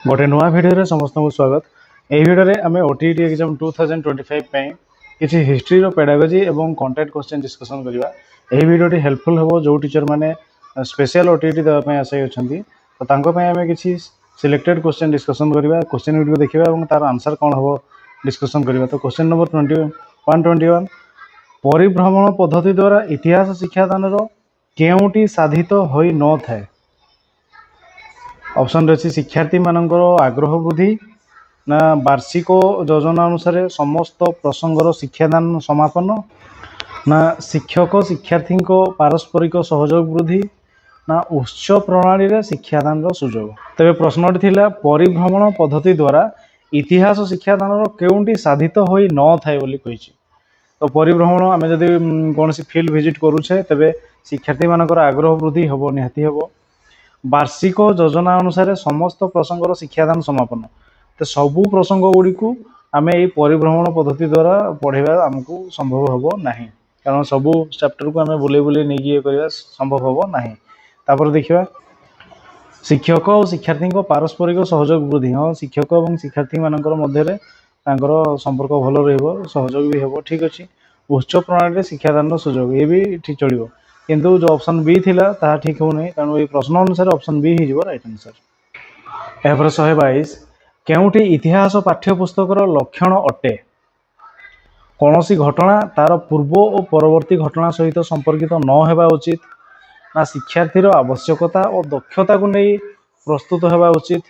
गोटे नुआ भिडियो समस्त को स्वागत। यह भिडियो आम ओटीटी एग्जाम 2025 किसी हिस्ट्री पेडागोजी और कंटेंट क्वेश्चन डिस्कसन करवा। यह भिडियो हेल्पफुल हो जो टीचर मैंने स्पेशल ओटीटी देवाई आशायी अच्छा तो आम किसी सिलेक्टेड क्वेश्चन डिस्कसन करवा। क्वेश्चन वीडियो देखा और तार आंसर कौन हम डिस्कसन करवा। तो क्वेश्चन नंबर 21 परिभ्रमण पद्धति द्वारा इतिहास शिक्षादान केउटी साधित हो न थाए। ऑप्शन रही शिक्षार्थी मानकर आग्रह वृद्धि ना वार्षिक योजना अनुसार समस्त प्रसंगर शिक्षादान समापन ना शिक्षक शिक्षार्थी पारस्परिक सहयोग वृद्धि ना उच्च प्रणाली रे शिक्षादान सुजोग। तेरे प्रश्न थिला परिभ्रमण पद्धति द्वारा इतिहास शिक्षादान केउटी साधित हो न थाए बोली कहिछि। तो परिभ्रमण आम जदि कौन फील्ड विजिट करुचे तेबे शिक्षार्थी मानकर आग्रह वृद्धि हम निहाती हम। वार्षिक योजना अनुसार समस्त प्रसंगर शिक्षादान समापन तो सबू प्रसंग गुड़ी को आम ये परिभ्रमण पद्धति द्वारा पढ़ेगा आमको संभव हम ना, कारण सबू चैप्टर को आम बुले बुले नहीं ये करवा संभव हम ना। तापर देखा शिक्षक और शिक्षार्थी पारस्परिक सहयोग वृद्धि। हाँ, शिक्षक और शिक्षार्थी मानकर मध्य संपर्क भल रहयोग भी हम, ठीक अच्छे। उच्च प्रणाली शिक्षादान सुजोग ये भी ठीक चलो, किंतु जो ऑप्शन बी थिला ता ठीक हो नहीं, कारण ये प्रश्न अनुसार ऑप्शन बी ही राइट आंसर। यापर 122 केउटी इतिहास पाठ्यपुस्तकर लक्षण अटे। कौन सी घटना तार पूर्व और परवर्ती घटना सहित संपर्कित न होगा उचित ना शिक्षार्थीर आवश्यकता और दक्षता को नहीं प्रस्तुत होगा उचित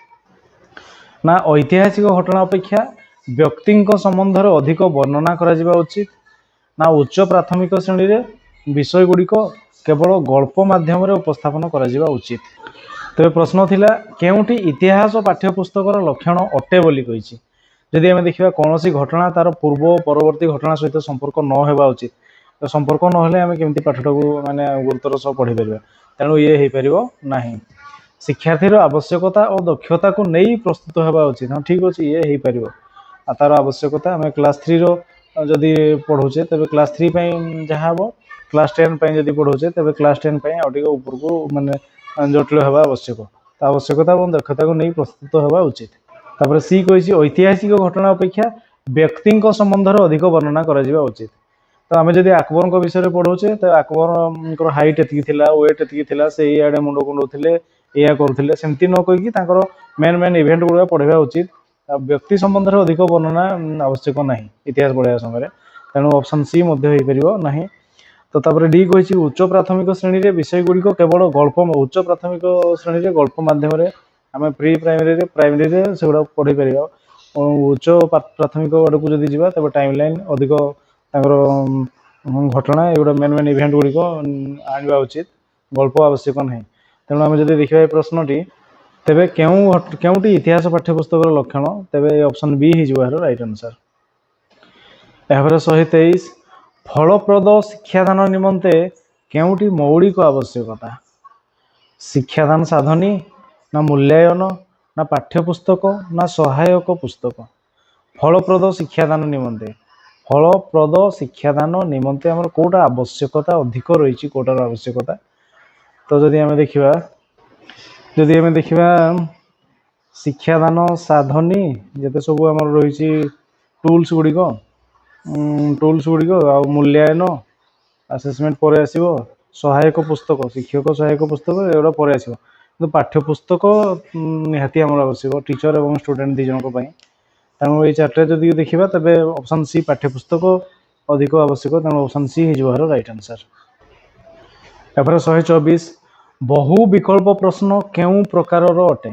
ना ऐतिहासिक घटना अपेक्षा व्यक्ति संबंध अधिक वर्णना करा उचित ना उच्च प्राथमिक श्रेणी रे विषय गुड़िक केवल गल्प माध्यम उपस्थापन करा उचित। तेरे प्रश्न थिला केउटी इतिहास पाठ्यपुस्तकर लक्षण अटे बोली कहिछि। जदि आम देखा कौन सी घटना तार पूर्व परवर्ती घटना सहित संपर्क न होगा उचित, तो संपर्क ना आम केमती पाठटा को माने गुरुतर सह पढ़ी पार, तेणु ये हो पार ना। शिक्षार्थीर आवश्यकता और दक्षता को नहीं प्रस्तुत होगा उचित। हाँ, ठीक अच्छे, ये हो पार। तार आवश्यकता आम क्लास 3 जदि पढ़ुचे तेज क्लास 3 जहाँ हम क्लास 10 जदि पढ़ुचे तेज क्लास 10 अधिक ऊपर को माने जटिल होगा आवश्यक। तो आवश्यकता और दक्षता को नहीं प्रस्तुत होगा उचित। तापर सी कही ऐतिहासिक घटना अपेक्षा व्यक्ति संबंध अधिक वर्णना करा उचित। तो आम जब अकबर विषय पढ़ुचे तो अकबर हाइट एति वेट एति से इे मुंड कुंडे या करुले सेमती न कहीकि मेन मेन इवेंट गुड़ा पढ़ा उचित। व्यक्ति संबंध अधिक वर्णना आवश्यक ना इतिहास पढ़ाया समय, तेणु ऑप्शन सी ना। तो तापर डी कही उच्च प्राथमिक श्रेणी रे विषय गुड़िक केवल गल्प उच्च प्राथमिक श्रेणी रे गल्प माध्यम आम प्री प्राइमरी से गुड़ा पढ़ी पार। उच्च प्राथमिक आड़क जब जावा तेज टाइम लाइन अधिक घटना एगुड़ा मेन मेन इवेंट गुड़िक आने उचित, गल्प आवश्यक ना। तेणु आम जब देखा प्रश्नटी तेबे केउटी इतिहास पाठ्यपुस्तक लक्षण तेबे ऑप्शन बी ही राइट आंसर। यापर 123 फलप्रद शिक्षादान निमंते केउटी मौलिक आवश्यकता। शिक्षादान साधनी ना मूल्यायन ना पाठ्यपुस्तक ना सहायक पुस्तक। फलप्रद शिक्षादान निमंते आमर कोटा आवश्यकता अधिक रही कोटार आवश्यकता। तो जदि आम देखा शिक्षादान साधनी जिते सब आम रही टूल्स गुड़िक आ मूल्यायन आसेसमेंट पर आसो सहायक पुस्तक शिक्षक सहायक पुस्तक एगुड़ा पर आसो, तो पाठ्यपुस्तक निहाती आम आवश्यक टीचर और स्टूडेंट दी जनक। तेणु ये चार्टे जब देखा तेज ऑप्शन सी पाठ्यपुस्तक अधिक आवश्यक, तेणु ऑप्शन सी हो राइट आंसर। यापर 124 बहु विकल्प प्रश्न केउ प्रकार अटे।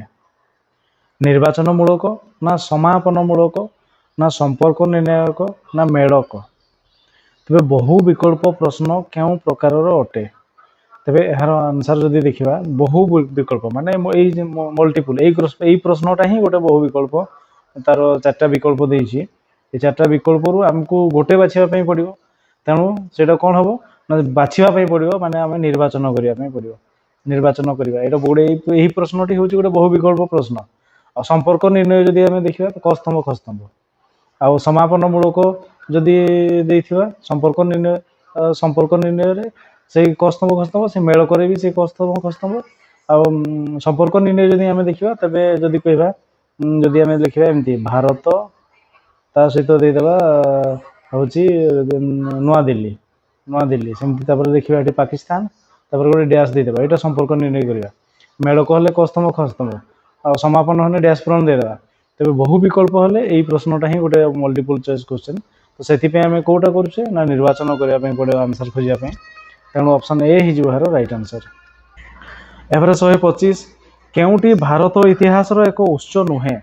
निर्वाचनमूलक ना समापनमूलक ना संपर्क निर्णायक ना मेड़क। तेरे बहु विकल्प प्रश्न क्यों प्रकार अटे। तेरे यार आंसर जदि देखा बहु विकल्प माने मल्टीपुल यही प्रश्नटा ही गोटे बहु विकल्प तार 4टा विकल्प देती। ये 4टा विकल्प आमको गोटे बाछापी पड़ो, तेणु से कौन हम ना बाछापी पड़ो माने आम निर्वाचन करने पड़ो। निर्वाचन करवा ये गोटे यही प्रश्नटी हूँ गोटे बहु विकल्प प्रश्न। आ संपर्क निर्णय जदि आम देखा तो कस्तंभ खस्तंभ आ समापनमूलक जदि संपर्क निर्णय से कस्तंभ खस्तंभ से मेल करे भी से कस्तंभ खस्तंभ आ संपर्क निर्णय जदि आम देखा तेज जदि कह ଯଦି ଆମେ ଲେଖିବା ଏମିତି ଭାରତ ତା ସହିତ ଦେଇଦେବା ହେଉଛି ନୂଆଦିଲ୍ଲୀ ନୂଆଦିଲ୍ଲୀ ସେମିତି ତାପରେ ଦେଖିବା ଏଠି ପାକିସ୍ତାନ ତାପରେ ଗୋଟେ ଡ୍ୟାସ୍ ଦେଇଦେବା ଏଇଟା ସମ୍ପର୍କ ନିର୍ଣ୍ଣୟ କରିବା ମେଳକ ହେଲେ କସ୍ତମ୍ଭ ଖସ୍ତମ୍ଭ ଆଉ ସମାପନ ହେଲେ ଡ୍ୟାସ୍ ପୂରଣ ଦେଇଦେବା ତେବେ ବହୁ ବିକଳ୍ପ ହେଲେ ଏଇ ପ୍ରଶ୍ନଟା ହିଁ ଗୋଟେ ମଲ୍ଟିପୁଲ ଚଏସ୍ କ୍ୱେଶ୍ଚନ୍ ତ ସେଥିପାଇଁ ଆମେ କୋଉଟା କରୁଛେ ନା ନିର୍ବାଚନ କରିବା ପାଇଁ ପଡ଼ିବ ଆନ୍ସର ଖୋଜିବା ପାଇଁ ତେଣୁ ଅପସନ୍ ଏ ହେଇଯିବ ଏହାର ରାଇଟ୍ ଆନ୍ସର। ଏହାପରେ 125 କେଉଁଟି ଭାରତ ଇତିହାସର ଏକ ଉତ୍ସ ନୁହେଁ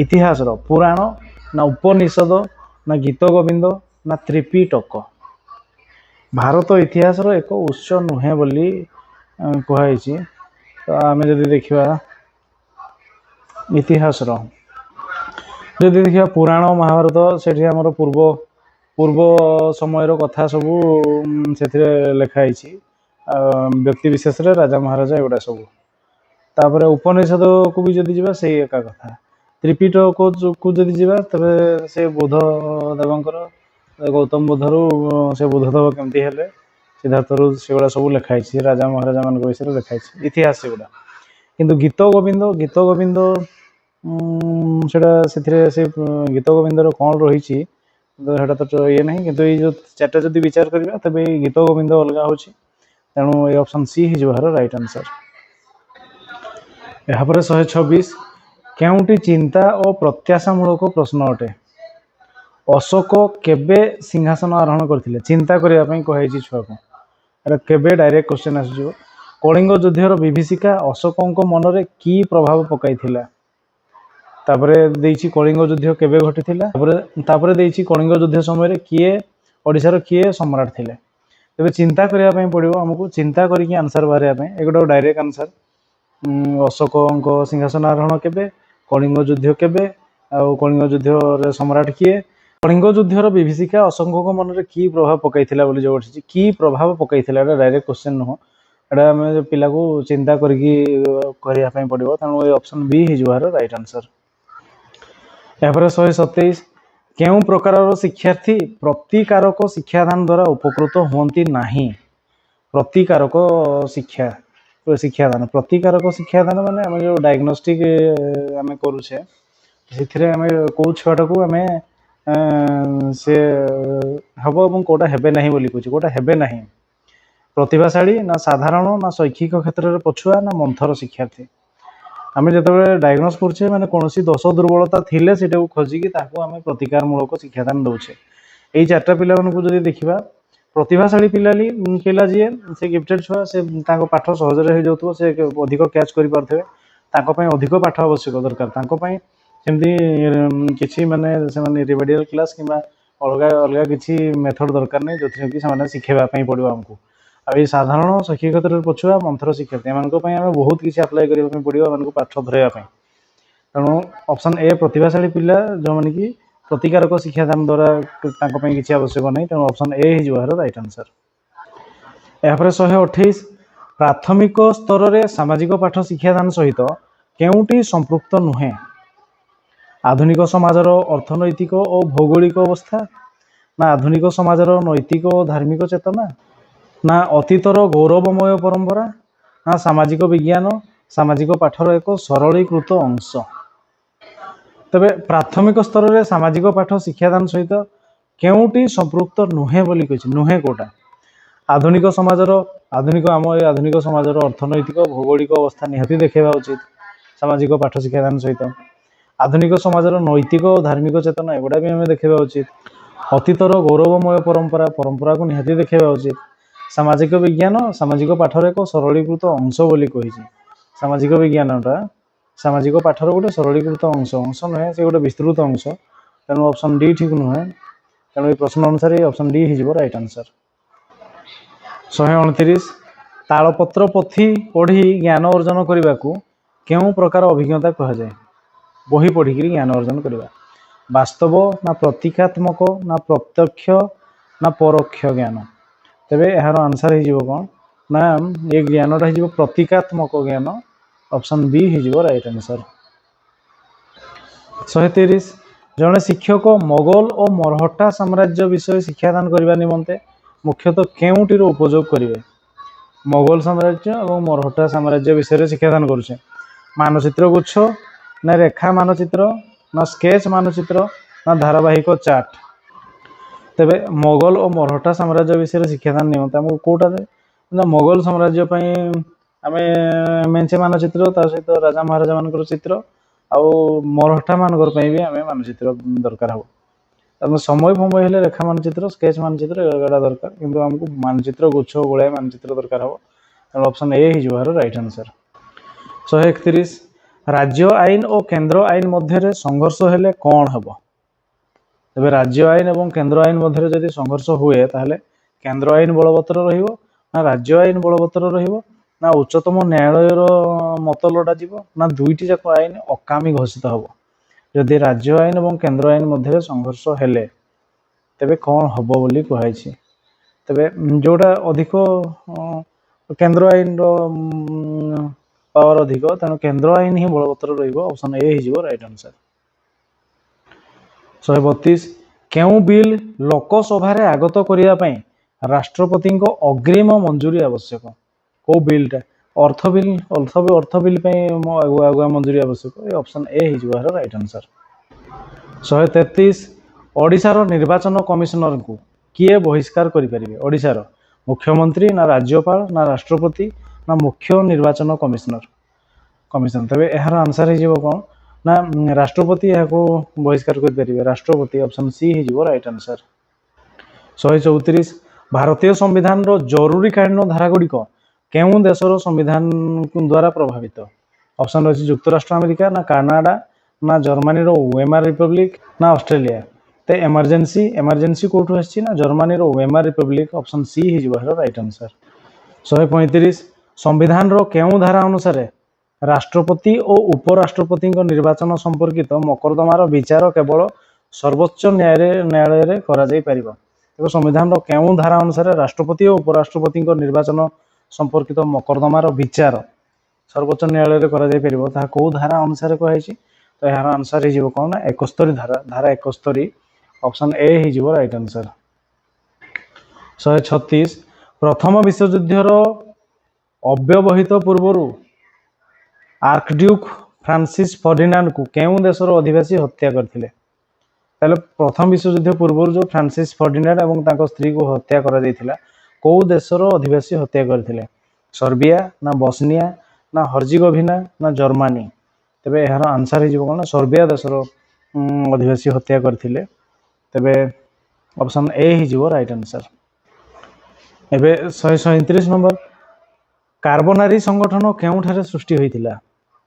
ଇତିହାସର ପୁରାଣ ନା ଉପନିଷଦ ନା ଗୀତ ଗୋବିନ୍ଦ ନା ତ୍ରିପିଟକ ଭାରତ ଇତିହାସର ଏକ ଉତ୍ସ ନୁହେଁ ବୋଲି କୁହାଯାଇଛି ତ ଆମେ ଯଦି ଦେଖିବା ଇତିହାସର ଯଦି ଦେଖିବା ପୁରାଣ ମହାଭାରତ ସେଠି ଆମର ପୂର୍ବ ସମୟର କଥା ସବୁ ସେଥିରେ ଲେଖା ହେଇଛି ବ୍ୟକ୍ତି ବିଶେଷରେ ରାଜା ମହାରାଜା ଏଗୁଡ଼ା ସବୁ ତାପରେ ଉପନିଷଦକୁ ବି ଯଦି ଯିବା ସେଇ ଏକା କଥା ତ୍ରିପିଟକକୁ ଯଦି ଯିବା ତେବେ ସେ ବୁଦ୍ଧ ଦେବଙ୍କର ଗୌତମ ବୁଦ୍ଧରୁ ସେ ବୁଦ୍ଧଦେବ କେମିତି ହେଲେ ସିଦ୍ଧାର୍ଥରୁ ସେଗୁଡ଼ା ସବୁ ଲେଖା ହେଇଛି ରାଜା ମହାରାଜା ମାନଙ୍କ ବିଷୟରେ ଲେଖା ହେଇଛି ଇତିହାସ ସେଗୁଡ଼ା କିନ୍ତୁ ଗୀତ ଗୋବିନ୍ଦ ସେଟା ସେଥିରେ ସେ ଗୀତ ଗୋବିନ୍ଦର କ'ଣ ରହିଛି ସେଟା ତ ଇଏ ନାହିଁ କିନ୍ତୁ ଏଇ ଯେଉଁ ଚାରିଟା ଯଦି ବିଚାର କରିବା ତେବେ ଏଇ ଗୀତ ଗୋବିନ୍ଦ ଅଲଗା ହେଉଛି ତେଣୁ ଏଇ ଅପସନ୍ ସି ହେଇଯିବ ଏହାର ରାଇଟ୍ ଆନ୍ସର। ଏହାପରେ 126 କେଉଁଟି ଚିନ୍ତା ଓ ପ୍ରତ୍ୟାଶାମୂଳକ ପ୍ରଶ୍ନ ଅଟେ ଅଶୋକ କେବେ ସିଂହାସନ ଆରୋହଣ କରିଥିଲେ ଚିନ୍ତା କରିବା ପାଇଁ କୁହାଯାଇଛି ଛୁଆକୁ ଏଟା କେବେ ଡାଇରେକ୍ଟ କ୍ୱେଶ୍ଚନ୍ ଆସିଯିବ କଳିଙ୍ଗ ଯୁଦ୍ଧର ବିଭୀଷିକା ଅଶୋକଙ୍କ ମନରେ କି ପ୍ରଭାବ ପକାଇଥିଲା ତାପରେ ଦେଇଛି କଳିଙ୍ଗ ଯୁଦ୍ଧ କେବେ ଘଟିଥିଲା ତାପରେ ଦେଇଛି କଳିଙ୍ଗ ଯୁଦ୍ଧ ସମୟରେ କିଏ ଓଡ଼ିଶାର କିଏ ସମ୍ରାଟ ଥିଲେ ତେବେ ଚିନ୍ତା କରିବା ପାଇଁ ପଡ଼ିବ ଆମକୁ ଚିନ୍ତା କରିକି ଆନ୍ସର ବାହାରିବା ପାଇଁ ଏଗୁଡ଼ା ଡାଇରେକ୍ଟ ଆନ୍ସର ଅଶୋକଙ୍କ ସିଂହାସନ ଆରୋହଣ କେବେ କଳିଙ୍ଗ ଯୁଦ୍ଧ କେବେ ଆଉ କଳିଙ୍ଗ ଯୁଦ୍ଧରେ ସମ୍ରାଟ କିଏ କଳିଙ୍ଗ ଯୁଦ୍ଧର ବିଭୀଷିକା ଅଶୋକଙ୍କ ମନରେ କି ପ୍ରଭାବ ପକାଇଥିଲା ବୋଲି ଯୋଉ ଅଛି କି ପ୍ରଭାବ ପକାଇଥିଲା ଏଟା ଡାଇରେକ୍ଟ କ୍ୱେଶ୍ଚନ୍ ନୁହଁ ଏଟା ଆମେ ପିଲାକୁ ଚିନ୍ତା କରିକି କରିବା ପାଇଁ ପଡ଼ିବ ତେଣୁ ଏଇ ଅପସନ୍ ବି ହେଇଯିବ ଏହାର ରାଇଟ୍ ଆନ୍ସର। ଏହାପରେ 127 କେଉଁ ପ୍ରକାରର ଶିକ୍ଷାର୍ଥୀ ପ୍ରତିକାରକ ଶିକ୍ଷାଦାନ ଦ୍ୱାରା ଉପକୃତ ହୁଅନ୍ତି ନାହିଁ ପ୍ରତିକାରକ ଶିକ୍ଷାଦାନ ପ୍ରତିକାରକ ଶିକ୍ଷାଦାନ ମାନେ ଆମେ ଯେଉଁ ଡାଇଗ୍ନୋଷ୍ଟିକ୍ ଆମେ କରୁଛେ ସେଥିରେ ଆମେ କେଉଁ ଛୁଆଟାକୁ ଆମେ ସେ ହେବ ଏବଂ କେଉଁଟା ହେବେ ନାହିଁ ବୋଲି କହୁଛି କେଉଁଟା ହେବେ ନାହିଁ ପ୍ରତିଭାଶାଳୀ ନା ସାଧାରଣ ନା ଶୈକ୍ଷିକ କ୍ଷେତ୍ରରେ ପଛୁଆ ନା ମନ୍ଥର ଶିକ୍ଷାର୍ଥୀ ଆମେ ଯେତେବେଳେ ଡାଇଗ୍ନୋସ୍ କରୁଛେ ମାନେ କୌଣସି ଦୋଷ ଦୁର୍ବଳତା ଥିଲେ ସେଟାକୁ ଖୋଜିକି ତାକୁ ଆମେ ପ୍ରତିକାରମୂଳକ ଶିକ୍ଷାଦାନ ଦେଉଛେ ଏଇ ଚାରିଟା ପିଲାମାନଙ୍କୁ ଯଦି ଦେଖିବା ପ୍ରତିଭାଶାଳୀ ପିଲା ଯିଏ ସେ ଗିଫ୍ଟେଡ୍ ଛୁଆ ସେ ତାଙ୍କ ପାଠ ସହଜରେ ହେଇଯାଉଥିବ ସେ ଅଧିକ କ୍ୟାଚ୍ କରିପାରୁଥିବେ ତାଙ୍କ ପାଇଁ ଅଧିକ ପାଠ ଆବଶ୍ୟକ ଦରକାର ତାଙ୍କ ପାଇଁ ସେମିତି କିଛି ମାନେ ସେମାନେ ରିମେଡିଆଲ କ୍ଲାସ୍ କିମ୍ବା ଅଲଗା କିଛି ମେଥଡ଼ ଦରକାର ନାହିଁ ଯେଉଁଥିରେ କି ସେମାନେ ଶିଖେଇବା ପାଇଁ ପଡ଼ିବ ଆମକୁ ଆଉ ଏଇ ସାଧାରଣ ଶୈକ୍ଷିକ କ୍ଷେତ୍ରରେ ପଛୁଆ ମନ୍ଥର ଶିକ୍ଷାର୍ଥୀ ଏମାନଙ୍କ ପାଇଁ ଆମେ ବହୁତ କିଛି ଆପ୍ଲାଏ କରିବା ପାଇଁ ପଡ଼ିବ ଏମାନଙ୍କୁ ପାଠ ଧରାଇବା ପାଇଁ ତେଣୁ ଅପସନ୍ ଏ ପ୍ରତିଭାଶାଳୀ ପିଲା ଯେଉଁମାନେ କି ପ୍ରତିକାରକ ଶିକ୍ଷାଦାନ ଦ୍ୱାରା ତାଙ୍କ ପାଇଁ କିଛି ଆବଶ୍ୟକ ନାହିଁ ତେଣୁ ଅପସନ୍ ଏ ହେଇଯିବ ଏହାର ରାଇଟ୍ ଆନ୍ସର। ଏହାପରେ 128 ପ୍ରାଥମିକ ସ୍ତରରେ ସାମାଜିକ ପାଠ ଶିକ୍ଷାଦାନ ସହିତ କେଉଁଟି ସମ୍ପୃକ୍ତ ନୁହେଁ ଆଧୁନିକ ସମାଜର ଅର୍ଥନୈତିକ ଓ ଭୌଗୋଳିକ ଅବସ୍ଥା ନା ଆଧୁନିକ ସମାଜର ନୈତିକ ଓ ଧାର୍ମିକ ଚେତନା ନା ଅତୀତର ଗୌରବମୟ ପରମ୍ପରା ନା ସାମାଜିକ ବିଜ୍ଞାନ ସାମାଜିକ ପାଠର ଏକ ସରଳୀକୃତ ଅଂଶ ତେବେ ପ୍ରାଥମିକ ସ୍ତରରେ ସାମାଜିକ ପାଠ ଶିକ୍ଷାଦାନ ସହିତ କେଉଁଟି ସମ୍ପୃକ୍ତ ନୁହେଁ ବୋଲି କହିଛି ନୁହେଁ କୋଉଟା ଆଧୁନିକ ସମାଜର ଅର୍ଥନୈତିକ ଭୌଗୋଳିକ ଅବସ୍ଥା ନିହାତି ଦେଖାଇବା ଉଚିତ ସାମାଜିକ ପାଠ ଶିକ୍ଷାଦାନ ସହିତ ଆଧୁନିକ ସମାଜର ନୈତିକ ଓ ଧାର୍ମିକ ଚେତନା ଏଗୁଡ଼ା ବି ଆମେ ଦେଖାଇବା ଉଚିତ ଅତୀତର ଗୌରବମୟ ପରମ୍ପରାକୁ ନିହାତି ଦେଖାଇବା ଉଚିତ ସାମାଜିକ ବିଜ୍ଞାନ ସାମାଜିକ ପାଠର ଏକ ସରଳୀକୃତ ଅଂଶ ବୋଲି କହିଛି ସାମାଜିକ ବିଜ୍ଞାନଟା ସାମାଜିକ ପାଠର ଗୋଟେ ସରଳୀକୃତ ଅଂଶ ନୁହେଁ ସେ ଗୋଟେ ବିସ୍ତୃତ ଅଂଶ ତେଣୁ ଅପସନ୍ ଡି ଠିକ୍ ନୁହେଁ ତେଣୁ এই ପ୍ରଶ୍ନ ଅନୁସାରେ ଅପସନ୍ ଡି ହେଇଯିବ ରାଇଟ୍ ଆନ୍ସର। 129 ତାଳପତ୍ର ପୋଥି ପଢ଼ି ଜ୍ଞାନ ଅର୍ଜନ କରିବାକୁ କେଉଁ ପ୍ରକାର ଅଭିଜ୍ଞତା କୁହାଯାଏ ବହି ପଢ଼ିକିରି ଜ୍ଞାନ ଅର୍ଜନ କରିବା ବାସ୍ତବ ନା ପ୍ରତୀକାତ୍ମକ ନା ପ୍ରତ୍ୟକ୍ଷ ନା ପରୋକ୍ଷ ଜ୍ଞାନ ତେବେ ଏହାର ଆନ୍ସର ହେଇଯିବ କ'ଣ ନା ଏ ଜ୍ଞାନଟା ହେଇଯିବ ପ୍ରତୀକାତ୍ମକ ଜ୍ଞାନ ଅପସନ୍ ବି ହେଇଯିବ ରାଇଟ୍ ଆନ୍ସର। 130 ଜଣେ ଶିକ୍ଷକ ମୋଗଲ ଓ ମରହଟ୍ଟା ସାମ୍ରାଜ୍ୟ ବିଷୟ ଶିକ୍ଷାଦାନ କରିବା ନିମନ୍ତେ ମୁଖ୍ୟତଃ କେଉଁଟିର ଉପଯୋଗ କରିବେ ମୋଗଲ ସାମ୍ରାଜ୍ୟ ଏବଂ ମରହଟ୍ଟା ସାମ୍ରାଜ୍ୟ ବିଷୟରେ ଶିକ୍ଷାଦାନ କରୁଛେ ମାନଚିତ୍ର ଗୁଚ୍ଛ ନା ରେଖା ମାନଚିତ୍ର ନା ସ୍କେଚ ମାନଚିତ୍ର ନା ଧାରାବାହିକ ଚାର୍ଟ। ତେବେ ମୋଗଲ ଓ ମରହଟା ସାମ୍ରାଜ୍ୟ ବିଷୟରେ ଶିକ୍ଷାଦାନ ନିମନ୍ତେ ଆମକୁ କୋଉଟା ନା ମୋଗଲ ସାମ୍ରାଜ୍ୟ ପାଇଁ ଆମେ ମେଞ୍ଚେ ମାନଚିତ୍ର ତା ସହିତ ରାଜା ମହାରାଜା ମାନଙ୍କର ଚିତ୍ର ଆଉ ମରହଟା ମାନଙ୍କର ପାଇଁ ବି ଆମେ ମାନଚିତ୍ର ଦରକାର ହବ। ଆମେ ସମୟ ଫମୟ ହେଲେ ରେଖା ମାନଚିତ୍ର ସ୍କେଚ ମାନଚିତ୍ର ଏଗୁଡ଼ା ଦରକାର, କିନ୍ତୁ ଆମକୁ ମାନଚିତ୍ର ଗୁଚ୍ଛ ଗୋଳାଏ ମାନଚିତ୍ର ଦରକାର ହବ। ଅପସନ୍ ଏ ହେଇଯିବ ଏହାର ରାଇଟ୍ ଆନ୍ସର। 131 ରାଜ୍ୟ ଆଇନ ଓ କେନ୍ଦ୍ର ଆଇନ ମଧ୍ୟରେ ସଂଘର୍ଷ ହେଲେ କ'ଣ ହେବ? ତେବେ ରାଜ୍ୟ ଆଇନ ଏବଂ କେନ୍ଦ୍ର ଆଇନ ମଧ୍ୟରେ ଯଦି ସଂଘର୍ଷ ହୁଏ ତାହେଲେ କେନ୍ଦ୍ର ଆଇନ ବଳବତ୍ତର ରହିବ ନା ରାଜ୍ୟ ଆଇନ ବଳବତ୍ତର ରହିବ ନା ଉଚ୍ଚତମ ନ୍ୟାୟାଳୟର ମତ ଲୋଡ଼ାଯିବ ନା ଦୁଇଟି ଯାକ ଆଇନ ଅକାମୀ ଘୋଷିତ ହେବ? ଯଦି ରାଜ୍ୟ ଆଇନ ଏବଂ କେନ୍ଦ୍ର ଆଇନ ମଧ୍ୟରେ ସଂଘର୍ଷ ହେଲେ ତେବେ କ'ଣ ହେବ ବୋଲି କୁହାଯାଇଛି? ତେବେ ଯେଉଁଟା ଅଧିକ କେନ୍ଦ୍ର ଆଇନର ପାୱାର ଅଧିକ, ତେଣୁ କେନ୍ଦ୍ର ଆଇନ ହିଁ ବଳବତ୍ତର ରହିବ। ଅପସନ୍ ଏ ହେଇଯିବ ରାଇଟ୍ ଆନ୍ସର। 132 କେଉଁ ବିଲ୍ ଲୋକସଭାରେ ଆଗତ କରିବା ପାଇଁ ରାଷ୍ଟ୍ରପତିଙ୍କ ଅଗ୍ରିମ ମଞ୍ଜୁରୀ ଆବଶ୍ୟକ? କେଉଁ ବିଲ୍ଟା? ଅର୍ଥ ବିଲ୍ ପାଇଁ ଆଗୁଆ ମଞ୍ଜୁରୀ ଆବଶ୍ୟକ। ଏ ଅପସନ୍ ଏ ହେଇଯିବ ଏହାର ରାଇଟ୍ ଆନ୍ସର। 133 ଓଡ଼ିଶାର ନିର୍ବାଚନ କମିଶନରଙ୍କୁ କିଏ ବହିଷ୍କାର କରିପାରିବେ? ଓଡ଼ିଶାର ମୁଖ୍ୟମନ୍ତ୍ରୀ ନା ରାଜ୍ୟପାଳ ନା ରାଷ୍ଟ୍ରପତି ନା ମୁଖ୍ୟ ନିର୍ବାଚନ କମିଶନର? ତେବେ ଏହାର ଆନ୍ସର ହେଇଯିବ କ'ଣ ନା ରାଷ୍ଟ୍ରପତି ଏହାକୁ ବହିଷ୍କାର କରିପାରିବେ। ରାଷ୍ଟ୍ରପତି ଅପସନ୍ ସି ହେଇଯିବ ରାଇଟ୍ ଆନ୍ସର। 134 ଭାରତୀୟ ସମ୍ବିଧାନର ଜରୁରୀକାଳୀନ ଧାରାଗୁଡ଼ିକ କେଉଁ ଦେଶର ସମ୍ବିଧାନ ଦ୍ୱାରା ପ୍ରଭାବିତ? ଅପସନ୍ ଅଛି ଯୁକ୍ତରାଷ୍ଟ୍ର ଆମେରିକା ନା କାନାଡ଼ା ନା ଜର୍ମାନୀର ୱେମାର ରିପବ୍ଲିକ ନା ଅଷ୍ଟ୍ରେଲିଆ? ତ ଏମର୍ଜେନ୍ସି କୋଉଠୁ ଆସିଛି ନା ଜର୍ମାନୀର ୱେମାର ରିପବ୍ଲିକ। ଅପସନ୍ ସି ହେଇଯିବ ଏହାର ରାଇଟ୍ ଆନ୍ସର। 135 ସମ୍ବିଧାନର କେଉଁ ଧାରା ଅନୁସାରେ ରାଷ୍ଟ୍ରପତି ଓ ଉପରାଷ୍ଟ୍ରପତିଙ୍କ ନିର୍ବାଚନ ସମ୍ପର୍କିତ ମକଦ୍ଦମାର ବିଚାର କେବଳ ସର୍ବୋଚ୍ଚ ନ୍ୟାୟାଳୟରେ କରାଯାଇପାରିବ? ତେବେ ସମ୍ବିଧାନର କେଉଁ ଧାରା ଅନୁସାରେ ରାଷ୍ଟ୍ରପତି ଓ ଉପରାଷ୍ଟ୍ରପତିଙ୍କ ନିର୍ବାଚନ ସମ୍ପର୍କିତ ମକଦ୍ଦମାର ବିଚାର ସର୍ବୋଚ୍ଚ ନ୍ୟାୟାଳୟରେ କରାଯାଇପାରିବ? ତାହା କେଉଁ ଧାରା ଅନୁସାରେ କୁହାଯାଇଛି? ତ ଏହାର ଆନ୍ସର ହେଇଯିବ କ'ଣ ନା 71 ଧାରା 71। ଅପସନ୍ ଏ ହେଇଯିବ ରାଇଟ୍ ଆନ୍ସର। 136 ପ୍ରଥମ ବିଶ୍ୱଯୁଦ୍ଧର ଅବ୍ୟବହିତ ପୂର୍ବରୁ ଆର୍କଡ୍ୟୁକ୍ ଫ୍ରାନ୍ସିସ୍ ଫର୍ଡିନାଣ୍ଡଙ୍କୁ କେଉଁ ଦେଶର ଅଧିବାସୀ ହତ୍ୟା କରିଥିଲେ? ତାହେଲେ ପ୍ରଥମ ବିଶ୍ୱଯୁଦ୍ଧ ପୂର୍ବରୁ ଯେଉଁ ଫ୍ରାନ୍ସିସ୍ ଫର୍ଡିନାଣ୍ଡ ଏବଂ ତାଙ୍କ ସ୍ତ୍ରୀକୁ ହତ୍ୟା କରାଯାଇଥିଲା, କେଉଁ ଦେଶର ଅଧିବାସୀ ହତ୍ୟା କରିଥିଲେ? ସର୍ବିଆ ନା ବସ୍ନିଆ ନା ହର୍ଜିଗୋଭିନା ନା ଜର୍ମାନୀ? ତେବେ ଏହାର ଆନ୍ସର ହେଇଯିବ କ'ଣ ନା ସର୍ବିଆ ଦେଶର ଅଧିବାସୀ ହତ୍ୟା କରିଥିଲେ। ତେବେ ଅପସନ୍ ଏ ହେଇଯିବ ରାଇଟ୍ ଆନ୍ସର। ଏବେ 137 ନମ୍ବର କାର୍ବୋନାରୀ ସଂଗଠନ କେଉଁଠାରେ ସୃଷ୍ଟି ହୋଇଥିଲା?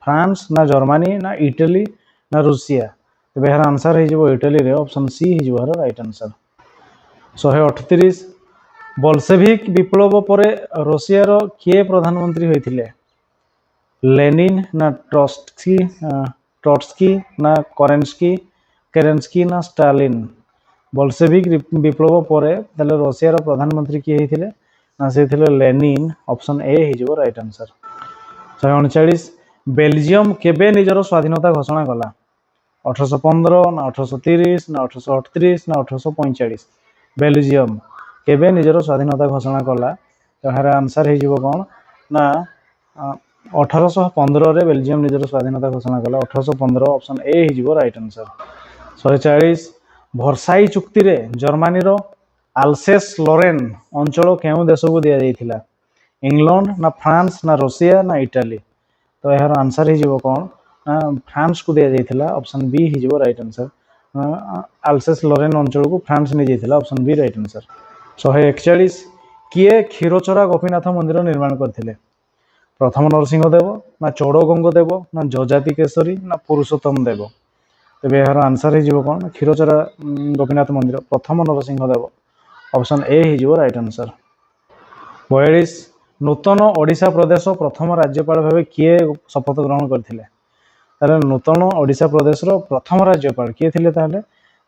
ଫ୍ରାନ୍ସ ନା ଜର୍ମାନୀ ନା ଇଟାଲୀ ନା ରୁଷିଆ? ତେବେ ଏହାର ଆନ୍ସର ହେଇଯିବ ଇଟାଲୀରେ। ଅପସନ୍ ସି ହେଇଯିବ ଏହାର ରାଇଟ୍ ଆନ୍ସର। 138 ବଲସେଭିକ୍ ବିପ୍ଳବ ପରେ ରୁଷିଆର କିଏ ପ୍ରଧାନମନ୍ତ୍ରୀ ହୋଇଥିଲେ? ଲେନିନ୍ ନା ଟ୍ରଟ୍ସ୍କି ନା କେରେନ୍ସ୍କି ନା ଷ୍ଟାଲିନ୍? ବଲସେଭିକ୍ ବିପ୍ଳବ ପରେ ତାହେଲେ ରୁଷିଆର ପ୍ରଧାନମନ୍ତ୍ରୀ କିଏ ହେଇଥିଲେ ନା ସେ ଥିଲେ ଲେନିନ୍। ଅପସନ୍ ଏ ହେଇଯିବ ରାଇଟ୍ ଆନ୍ସର। 139 ବେଲଜିୟମ କେବେ ନିଜର ସ୍ୱାଧୀନତା ଘୋଷଣା କଲା? 1815 ନା 1830 ନା 1838 ନା 1845? ବେଲଜିୟମ କେବେ ନିଜର ସ୍ୱାଧୀନତା ଘୋଷଣା କଲା? ଏହାର ଆନ୍ସର ହେଇଯିବ କ'ଣ ନା 1815ରେ ବେଲଜିୟମ ନିଜର ସ୍ୱାଧୀନତା ଘୋଷଣା କଲା। 1815 ଅପସନ୍ ଏ ହେଇଯିବ ରାଇଟ୍ ଆନ୍ସର। 140 ଭର୍ସାଇ ଚୁକ୍ତିରେ ଜର୍ମାନୀର ଆଲସେସ୍ ଲୋରେନ୍ ଅଞ୍ଚଳ କେଉଁ ଦେଶକୁ ଦିଆଯାଇଥିଲା? ଇଂଲଣ୍ଡ ନା ଫ୍ରାନ୍ସ ନା ରୁଷିଆ ନା ଇଟାଲୀ? ତ ଏହାର ଆନ୍ସର ହେଇଯିବ କ'ଣ ନା ଫ୍ରାନ୍ସକୁ ଦିଆଯାଇଥିଲା। ଅପସନ୍ ବି ହେଇଯିବ ରାଇଟ୍ ଆନ୍ସର। ଆଲସେସ୍ ଲୋରେନ୍ ଅଞ୍ଚଳକୁ ଫ୍ରାନ୍ସ ନେଇଯାଇଥିଲା। Option B right answer. 141 କିଏ କ୍ଷୀରଚୋରା ଗୋପୀନାଥ ମନ୍ଦିର ନିର୍ମାଣ କରିଥିଲେ? ପ୍ରଥମ ନରସିଂହ ଦେବ ନା ଚୋଡ଼ଗଙ୍ଗ ଦେବ ନା ଯଜାତି କେଶରୀ ନା ପୁରୁଷୋତ୍ତମ ଦେବ? ତେବେ ଏହାର ଆନ୍ସର ହେଇଯିବ କ'ଣ ନା କ୍ଷୀରଚୋରା ଗୋପୀନାଥ ମନ୍ଦିର ପ୍ରଥମ ନରସିଂହ ଦେବ। ଅପସନ୍ ଏ ହେଇଯିବ ରାଇଟ୍ ଆନ୍ସର। 42 ନୂତନ ଓଡ଼ିଶା ପ୍ରଦେଶ ପ୍ରଥମ ରାଜ୍ୟପାଳ ଭାବେ କିଏ ଶପଥ ଗ୍ରହଣ କରିଥିଲେ? ତାହେଲେ ନୂତନ ଓଡ଼ିଶା ପ୍ରଦେଶର ପ୍ରଥମ ରାଜ୍ୟପାଳ କିଏ ଥିଲେ? ତାହେଲେ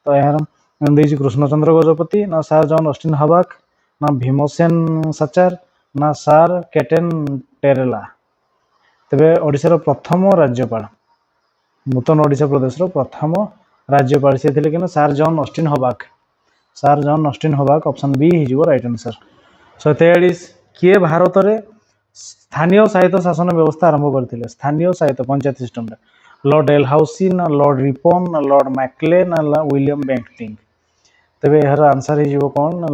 ତ ଏହାର ଦେଇଛି କୃଷ୍ଣଚନ୍ଦ୍ର ଗଜପତି ନା ସାର୍ ଜନ୍ ଅଷ୍ଟିନ୍ ହବାକ୍ ନା ଭୀମସେନ ସାଚାର ନା ସାର୍ କେଟେନ୍ ଟେରେଲା? ତେବେ ଓଡ଼ିଶାର ପ୍ରଥମ ରାଜ୍ୟପାଳ ନୂତନ ଓଡ଼ିଶା ପ୍ରଦେଶର ପ୍ରଥମ ରାଜ୍ୟପାଳ ସେ ଥିଲେ କିନା ସାର୍ ଜନ୍ ଅଷ୍ଟିନ୍ ହବାକ୍। ଅପସନ୍ ବି ହେଇଯିବ ରାଇଟ୍ ଆନ୍ସର। 143 କିଏ ଭାରତରେ ସ୍ଥାନୀୟ ସ୍ୱାୟତ୍ତ ଶାସନ ବ୍ୟବସ୍ଥା ଆରମ୍ଭ କରିଥିଲେ? ସ୍ଥାନୀୟ ସ୍ୱାୟତ୍ତ ପଞ୍ଚାୟତ ସିଷ୍ଟମଟା लॉर्ड डेलहाउसी ना लॉर्ड रिपन ना लॉर्ड मैकले ना विलियम बेंटिंग। तेरे यार आंसर हो कौन ना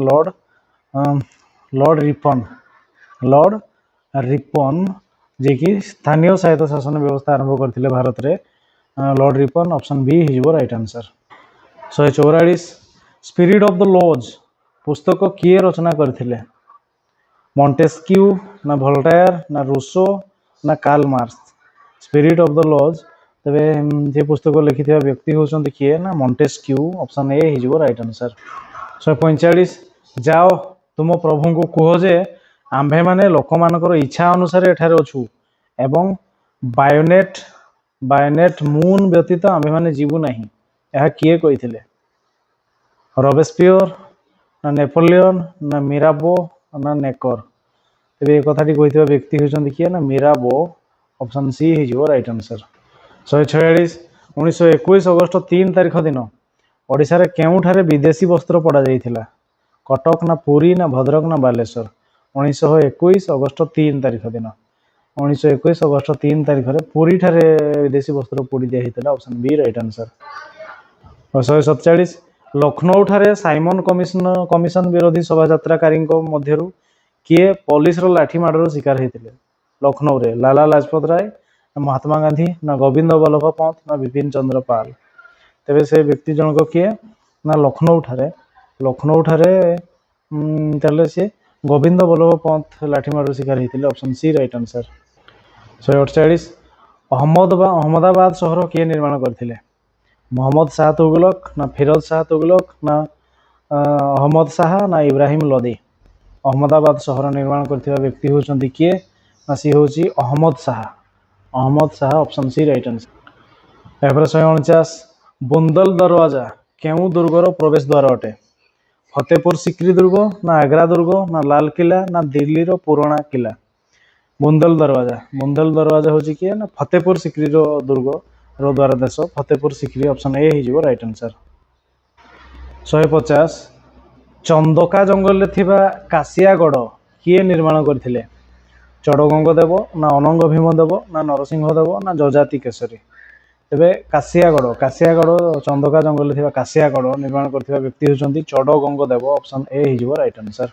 लॉर्ड रिपन। लॉर्ड रिपन जे कि स्थानीय स्वायत्त शासन व्यवस्था आरंभ करते भारत में। लॉर्ड रिपन ऑप्शन बी हो right answer. 144 spirit of the laws पुस्तक किए रचना करथिले? मॉन्टेस्क्यू ना वोल्टेयर ना रूसो ना Karl Marx. Spirit of the laws तेरे जे पुस्तक लिखिथिबा व्यक्ति होचंती किए ना मॉन्टेस्क्यू। ऑप्शन ए हो राइट आंसर। 145 जाओ तुम प्रभु को कह जे आंभे माने लोक मानकर इच्छा अनुसार एठारे अछु एवं बायोनेट मून व्यतीत आंभे माने जीवु नहीं। यह किए कहिथिले? रॉबेस्पियर ना नेपोलियन ना मिराबो ना नेकर। तेरे ये कथाटी कही व्यक्ति होचंती किए ना मिराबो। ऑप्शन सी हो राइट आंसर। 146 1921 अगस्ट 3 तारिख दिन ओडिशा रे केउठारे विदेशी वस्त्र पड़ा जाइथिला? कटक ना पुरी ना भद्रक ना बालेश्वर। 1921 अगस्ट 3 तारिख दिन 1921 अगस्ट 3 तारिख रे पुरी ठारे विदेशी वस्त्र पोड़ी दिया हितला। Option B right answer. 147 Lucknow ठारे साइमन कमिशन विरोधी शोभायात्राकारी मध्यरु किए पुलिस रो लाठी माडर शिकार होते? लखनऊ रे लाला लाजपत राय महात्मा गांधी ना गोविंद बल्लभ पंत ना विपिन चंद्र पाल। तेरे से व्यक्ति जनक किए ना लखनऊ ठारे सी गोविंद बल्लभ पंत लाठी माडर शिकार होते। Option C right answer. 148 Ahmedabad शहर किए निर्माण करथिले? मोहम्मद शाह तुगलक ना फिरोज शाह तुगलक ना अहमद शाह ना इब्राहिम लोदी। अहमदाबाद शहर निर्माण करथिबा व्यक्ति होचंती किए ना सी होची Ahmad Shah. Option C right answer. एपर 149 बुंदल दरवाजा केउ दुर्गर प्रवेश द्वार अटे? फतेहपुर सिक्री दुर्ग ना आग्रा दुर्ग ना लाल किला ना दिल्ली रो पुराना किला। बुंदल दरवाजा होची किए ना फतेहपुर सिक्री रो दुर्ग रो द्वार देश फतेहपुर सिक्री। ऑप्शन ए हो राइट आंसर। 150 चंदका जंगल रे थिबा कासियागढ़ किए निर्माण करथिले? चढ़गंगदेव ना अनंग भीमदेव ना नरसिंहदेव ना जजाति केशरी। तेरे कासियागढ़ चंदका जंगल थिबा कासियागढ़ निर्माण करथिबा व्यक्ति होचंती चढ़गंगदेव। ऑप्शन ए हो राइट आंसर।